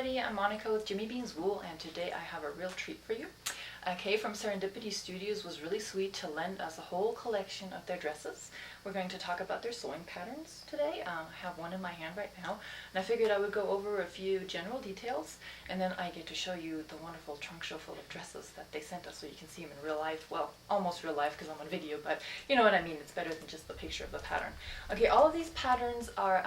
everybody, I'm Monika with Jimmy Bean's Wool, and today I have a real treat for you. Kay from Serendipity Studios was really sweet to lend us a whole collection of their dresses. We're going to talk about their sewing patterns today. I have one in my hand right now, and I figured I would go over a few general details, and then I get to show you the wonderful trunk show full of dresses that they sent us so you can see them in real life. Well, almost real life because I'm on video, but you know what I mean. It's better than just the picture of the pattern. Okay, all of these patterns are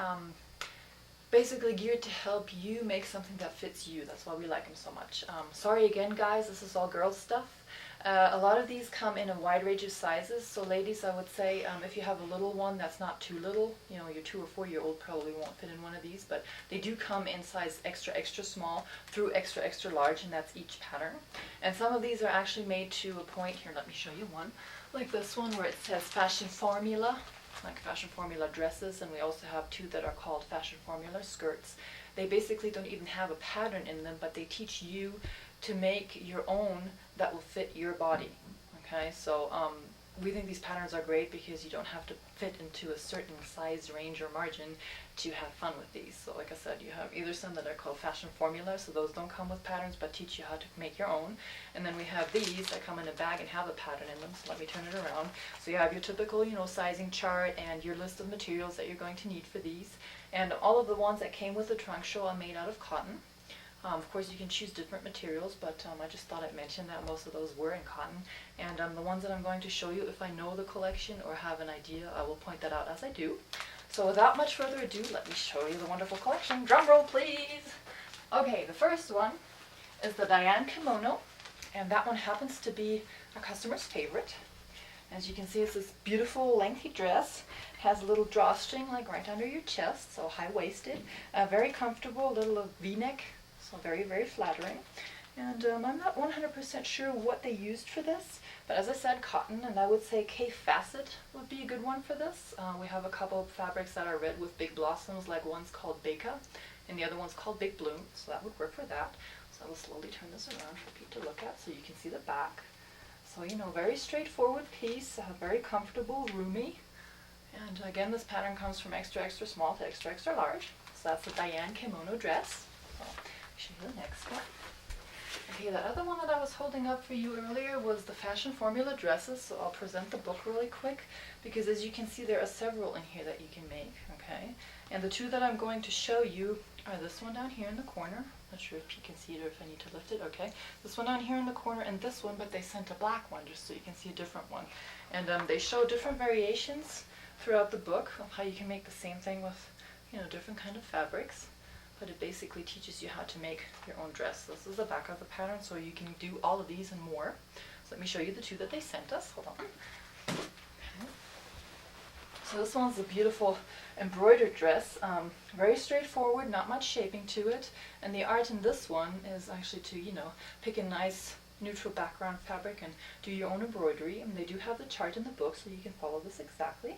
basically geared to help you make something that fits you. That's why we like them so much. Sorry again guys, this is all girls stuff. A lot of these come in a wide range of sizes, so ladies, I would say if you have a little one that's not too little, you know, your 2 or 4 year old probably won't fit in one of these, but they do come in size extra small through extra large, and that's each pattern. And some of these are actually made to a point. Here, let me show you one like this one where it says Fashion Formula, like Fashion Formula dresses, and we also have 2 that are called Fashion Formula skirts. They basically don't even have a pattern in them, but they teach you to make your own that will fit your body. Okay, so we think these patterns are great because you don't have to fit into a certain size range or margin to have fun with these. So like I said, you have either some that are called Fashion Formula, so those don't come with patterns but teach you how to make your own, and then we have these that come in a bag and have a pattern in them. So let me turn it around. So you have your typical, you know, sizing chart and your list of materials that you're going to need for these, and all of the ones that came with the trunk show are made out of cotton. Of course, you can choose different materials, but I just thought I'd mention that most of those were in cotton. And the ones that I'm going to show you, if I know the collection or have an idea, I will point that out as I do. So without much further ado, let me show you the wonderful collection. Drum roll, please! Okay, the first one is the Diane Kimono, and that one happens to be our customer's favorite. As you can see, it's this beautiful lengthy dress. It has a little drawstring like right under your chest, so high-waisted, very comfortable, a little V-neck. So very flattering, and I'm not 100% sure what they used for this, but as I said, cotton, and I would say K Facet would be a good one for this. We have a couple of fabrics that are red with big blossoms, like one's called Beka and the other one's called Big Bloom, so that would work for that. So I will slowly turn this around for Pete to look at so you can see the back. So, you know, very straightforward piece, very comfortable, roomy, and again, this pattern comes from extra small to extra large. So that's the Diane Kimono dress. So, show you the next one. Okay, the other one that I was holding up for you earlier was the Fashion Formula dresses, so I'll present the book really quick because as you can see there are several in here that you can make, okay? And the 2 that I'm going to show you are this one down here in the corner. Not sure if you can see it or if I need to lift it, okay? This one down here in the corner and this one, but they sent a black one just so you can see a different one. And they show different variations throughout the book of how you can make the same thing with, you know, different kind of fabrics. But it basically teaches you how to make your own dress. This is the back of the pattern, so you can do all of these and more. So let me show you the 2 that they sent us. Hold on. Okay. So this one's a beautiful embroidered dress. Very straightforward, not much shaping to it. And the art in this one is actually to, you know, pick a nice neutral background fabric and do your own embroidery. And they do have the chart in the book, so you can follow this exactly.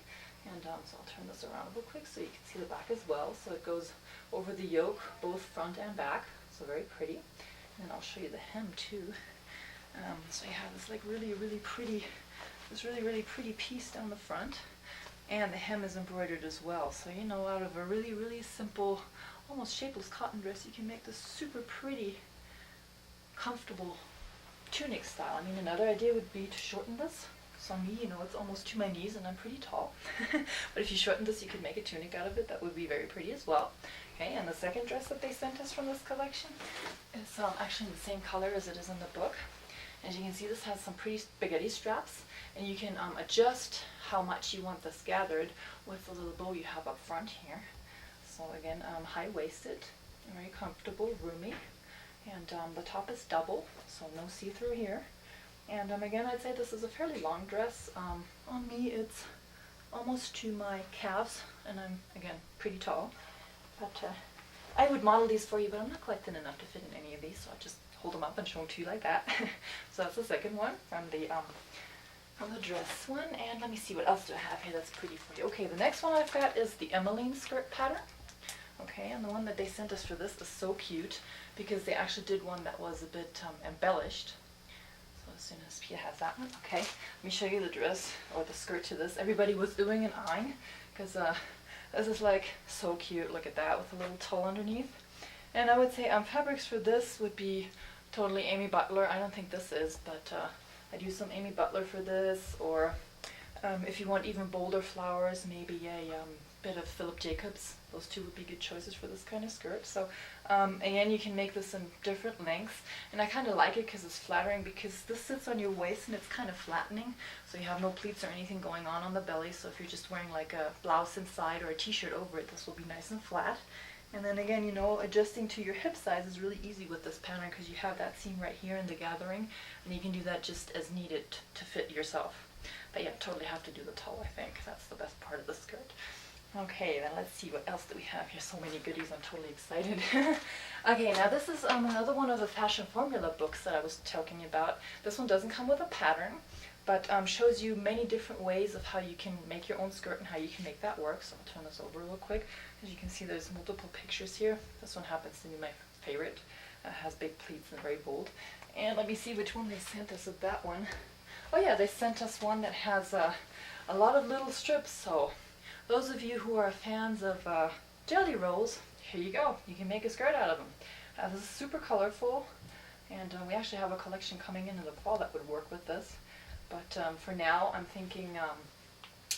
And so I'll turn this around real quick so you can see the back as well. So it goes over the yoke, both front and back, so very pretty. And then I'll show you the hem too. So you have this like really pretty piece down the front, and the hem is embroidered as well. So you know, out of a really simple, almost shapeless cotton dress, you can make this super pretty, comfortable tunic style. I mean, another idea would be to shorten this. So on me, you know, it's almost to my knees and I'm pretty tall. But if you shorten this, you could make a tunic out of it. That would be very pretty as well. Okay, and the second dress that they sent us from this collection is actually the same color as it is in the book. As you can see, this has some pretty spaghetti straps, and you can adjust how much you want this gathered with the little bow you have up front here. So again, high-waisted, very comfortable, roomy, and the top is double, so no see-through here. And again, I'd say this is a fairly long dress. On me, it's almost to my calves, and I'm, again, pretty tall. But I would model these for you, but I'm not quite thin enough to fit in any of these, so I'll just hold them up and show them to you like that. So that's the second one from the dress one. And let me see, what else do I have here that's pretty for you. Okay, the next one I've got is the Emmaline skirt pattern. Okay, and the one that they sent us for this is so cute because they actually did one that was a bit embellished. As soon as Pia has that one. Okay, let me show you the dress or the skirt to this. Everybody was oohing and eyeing because this is like so cute. Look at that with a little tulle underneath. And I would say fabrics for this would be totally Amy Butler. I don't think this is, but I'd use some Amy Butler for this, or if you want even bolder flowers, maybe a bit of Philip Jacobs. Those two would be good choices for this kind of skirt. So again, you can make this in different lengths, and I kind of like it because it's flattering, because this sits on your waist and it's kind of flattening, so you have no pleats or anything going on the belly. So if you're just wearing like a blouse inside or a t-shirt over it, this will be nice and flat. And then again, you know, adjusting to your hip size is really easy with this pattern because you have that seam right here in the gathering, and you can do that just as needed to fit yourself. But yeah, totally have to do the toe, I think. That's the best part of the skirt. Okay, then let's see what else do we have here. So many goodies, I'm totally excited. Okay, now this is another one of the Fashion Formula books that I was talking about. This one doesn't come with a pattern, but shows you many different ways of how you can make your own skirt and how you can make that work. So I'll turn this over real quick. As you can see, there's multiple pictures here. This one happens to be my favorite. It has big pleats and very bold. And let me see which one they sent us of that one. Oh yeah, they sent us one that has a lot of little strips. So those of you who are fans of jelly rolls, here you go. You can make a skirt out of them. This is super colorful, and we actually have a collection coming in the fall that would work with this. But for now, I'm thinking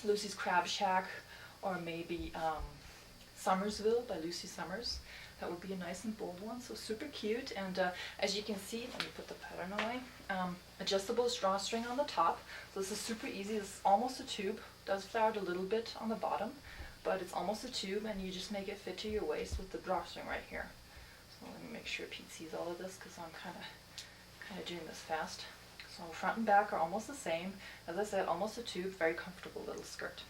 Lucy's Crab Shack, or maybe Summersville by Lucy Summers. That would be a nice and bold one, so super cute. And as you can see, let me put the pattern away, adjustable drawstring on the top. So this is super easy. This is almost a tube. Does flare out a little bit on the bottom, but it's almost a tube, and you just make it fit to your waist with the drawstring right here. So let me make sure Pete sees all of this, because I'm kind of doing this fast. So front and back are almost the same. As I said, almost a tube, very comfortable little skirt.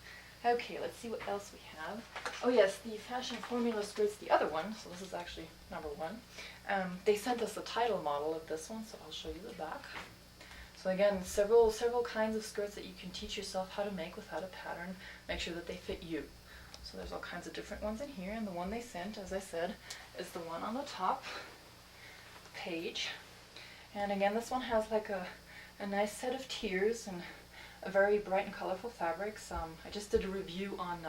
Okay, let's see what else we have. Oh yes, the Fashion Formula skirt's the other one, so this is actually number one. They sent us a title model of this one, so I'll show you the back. So again, several kinds of skirts that you can teach yourself how to make without a pattern. Make sure that they fit you. So there's all kinds of different ones in here, and the one they sent, as I said, is the one on the top page. And again, this one has like a nice set of tiers and a very bright and colorful fabrics. I just did a review on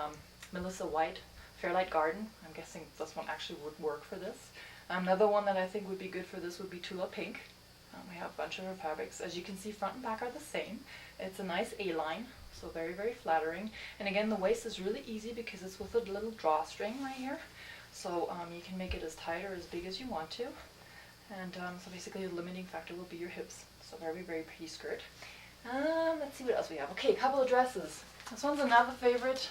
Melissa White, Fairlight Garden. I'm guessing this one actually would work for this. Another one that I think would be good for this would be Tula Pink. We have a bunch of her fabrics. As you can see, front and back are the same. It's a nice A-line, so very, very flattering. And again, the waist is really easy because it's with a little drawstring right here. So you can make it as tight or as big as you want to. And so basically the limiting factor will be your hips. So very, very pretty skirt. Let's see what else we have. Okay, a couple of dresses. This one's another favorite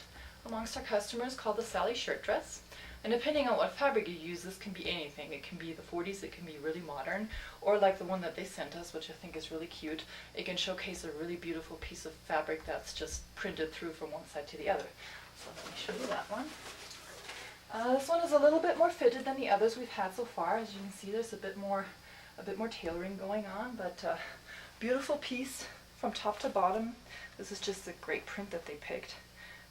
amongst our customers, called the Salli shirt dress. And depending on what fabric you use, this can be anything. It can be the 40s, it can be really modern, or like the one that they sent us, which I think is really cute. It can showcase a really beautiful piece of fabric that's just printed through from one side to the other. So let me show you that one. This one is a little bit more fitted than the others we've had so far. As you can see, there's a bit more tailoring going on, but beautiful piece from top to bottom. This is just a great print that they picked.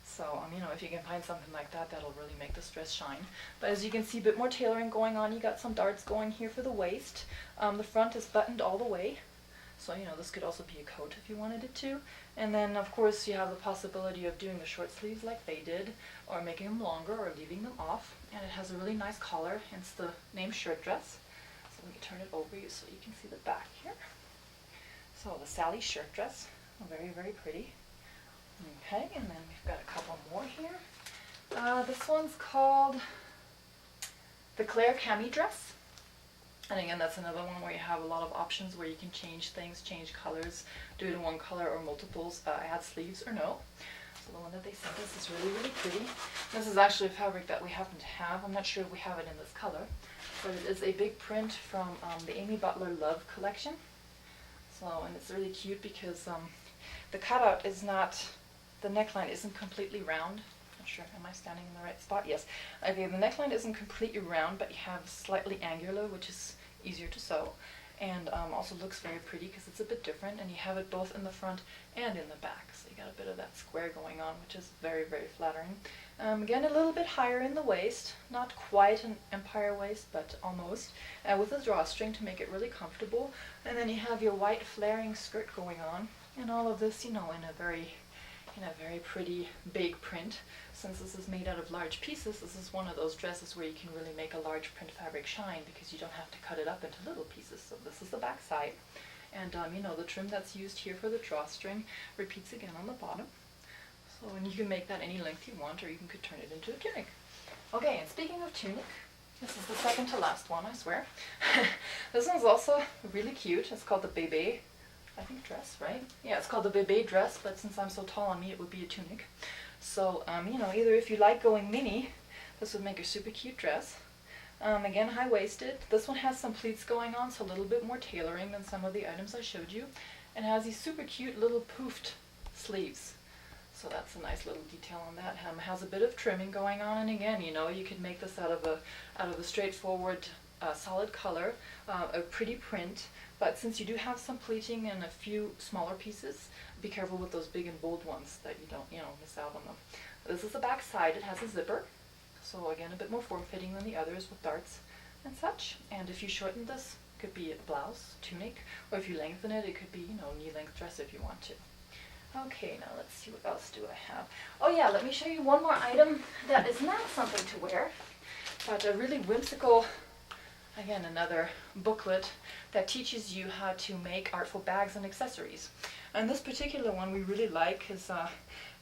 So, you know, if you can find something like that, that'll really make this dress shine. But as you can see, a bit more tailoring going on. You got some darts going here for the waist. The front is buttoned all the way. So, you know, this could also be a coat if you wanted it to. And then, of course, you have the possibility of doing the short sleeves like they did, or making them longer, or leaving them off. And it has a really nice collar, hence the name shirt dress. So let me turn it over you so you can see the back here. So the Salli shirt dress, very, very pretty. Okay, and then we've got a couple more here. This one's called the Claire Cami dress. And again, that's another one where you have a lot of options where you can change things, change colors, do it in one color or multiples, add sleeves or no. So the one that they sent us is really, really pretty. This is actually a fabric that we happen to have. I'm not sure if we have it in this color, but it is a big print from the Amy Butler Love collection. So, and it's really cute because the cutout is not, the neckline isn't completely round. Not sure, am I standing in the right spot? Yes. Okay, the neckline isn't completely round, but you have slightly angular, which is easier to sew, and also looks very pretty because it's a bit different, and you have it both in the front and in the back. So you got a bit of that square going on, which is very, very flattering. Again, a little bit higher in the waist, not quite an empire waist, but almost, with a drawstring to make it really comfortable. And then you have your white flaring skirt going on, and all of this, you know, in a very, in a very pretty big print. Since this is made out of large pieces, this is one of those dresses where you can really make a large print fabric shine because you don't have to cut it up into little pieces. So this is the back side. And you know, the trim that's used here for the drawstring repeats again on the bottom. So, and you can make that any length you want, or you could turn it into a tunic. Okay, and speaking of tunic, this is the second to last one, I swear. This one's also really cute. It's called the bébé, I think, dress, right? Yeah, it's called the bébé dress, but since I'm so tall on me, it would be a tunic. So, you know, either if you like going mini, this would make a super cute dress. Again, high-waisted. This one has some pleats going on, so a little bit more tailoring than some of the items I showed you. And has these super cute little poofed sleeves. So that's a nice little detail on that. Has a bit of trimming going on, and again, you know, you could make this out of a straightforward solid color, a pretty print. But since you do have some pleating and a few smaller pieces, be careful with those big and bold ones that you don't, you know, miss out on them. This is the back side. It has a zipper, so again, a bit more form-fitting than the others with darts and such. And if you shorten this, it could be a blouse, tunic, or if you lengthen it, it could be, you know, knee-length dress if you want to. Okay, now let's see, what else do I have? Oh yeah, let me show you one more item that is not something to wear, but a really whimsical, again, another booklet that teaches you how to make artful bags and accessories. And this particular one we really like because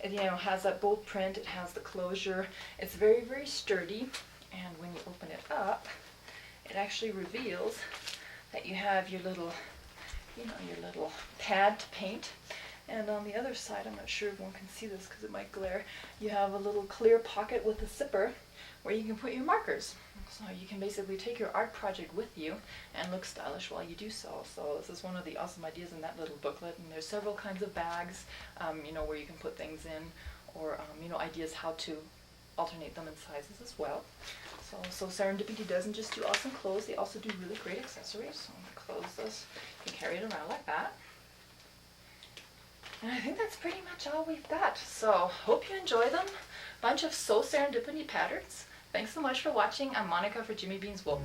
it, you know, has that bold print, it has the closure, it's very, very sturdy, and when you open it up, it actually reveals that you have your little, you know, your little pad to paint. And on the other side, I'm not sure if one can see this because it might glare, you have a little clear pocket with a zipper where you can put your markers. So you can basically take your art project with you and look stylish while you do so. So this is one of the awesome ideas in that little booklet. And there's several kinds of bags, you know, where you can put things in, or you know, ideas how to alternate them in sizes as well. So Serendipity doesn't just do awesome clothes, they also do really great accessories. So I'm going to close this. You can carry it around like that. And I think that's pretty much all we've got. So hope you enjoy them. Bunch of So Serendipity patterns. Thanks so much for watching. I'm Monika for Jimmy Bean's Wool.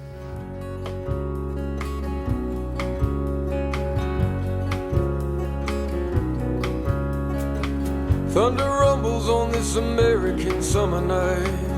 Thunder rumbles on this American summer night.